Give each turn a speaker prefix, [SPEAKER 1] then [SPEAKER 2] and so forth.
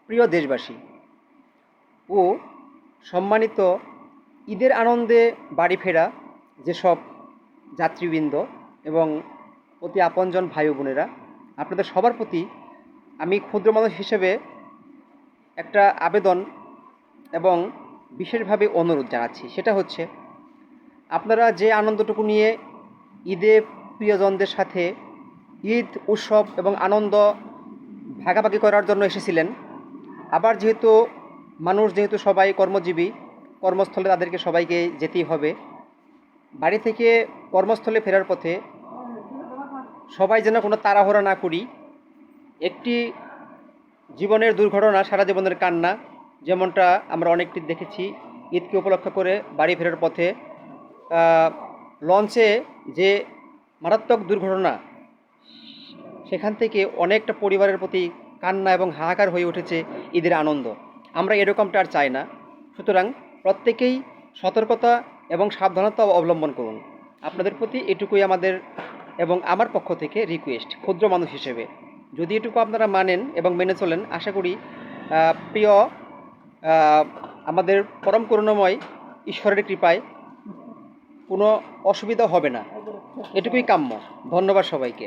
[SPEAKER 1] প্রিয় দেশবাসী ও সম্মানিত ঈদের আনন্দে বাড়ি ফেরা যেসব যাত্রীবৃন্দ এবং অতি আপনজন ভাই ও বোনেরা, আপনাদের সবার প্রতি আমি ক্ষুদ্র মানুষ হিসেবে একটা আবেদন এবং বিশেষভাবে অনুরোধ জানাচ্ছি। সেটা হচ্ছে, আপনারা যে আনন্দটুকু নিয়ে ঈদে প্রিয়জনদের সাথে ঈদ উৎসব এবং আনন্দ ভাগাভাগি করার জন্য এসেছিলেন, আবার যেহেতু সবাই কর্মজীবী, কর্মস্থলে তাদেরকে সবাইকে যেতেই হবে। বাড়ি থেকে কর্মস্থলে ফেরার পথে সবাই যেন কোনো তাড়াহুড়া না করি। একটি জীবনের দুর্ঘটনা সারা জীবনের কান্না, যেমনটা আমরা অনেকটি দেখেছি ঈদকে উপলক্ষ করে বাড়ি ফেরার পথে লঞ্চে যে মারাত্মক দুর্ঘটনা, সেখান থেকে অনেকটা পরিবারের প্রতি কান্না এবং হাহাকার হয়ে উঠেছে ঈদের আনন্দ। আমরা এরকমটা আর চাই না। সুতরাং প্রত্যেকেই সতর্কতা এবং সাবধানতা অবলম্বন করুন। আপনাদের প্রতি এটুকুই আমাদের এবং আমার পক্ষ থেকে রিকোয়েস্ট, ক্ষুদ্র মানুষ হিসেবে। যদি এটুকু আপনারা মানেন এবং মেনে চলেন, আশা করি প্রিয় আমাদের পরম করুণাময় ঈশ্বরের কৃপায় কোনো অসুবিধা হবে না। এটুকুই কাম্য। ধন্যবাদ সবাইকে।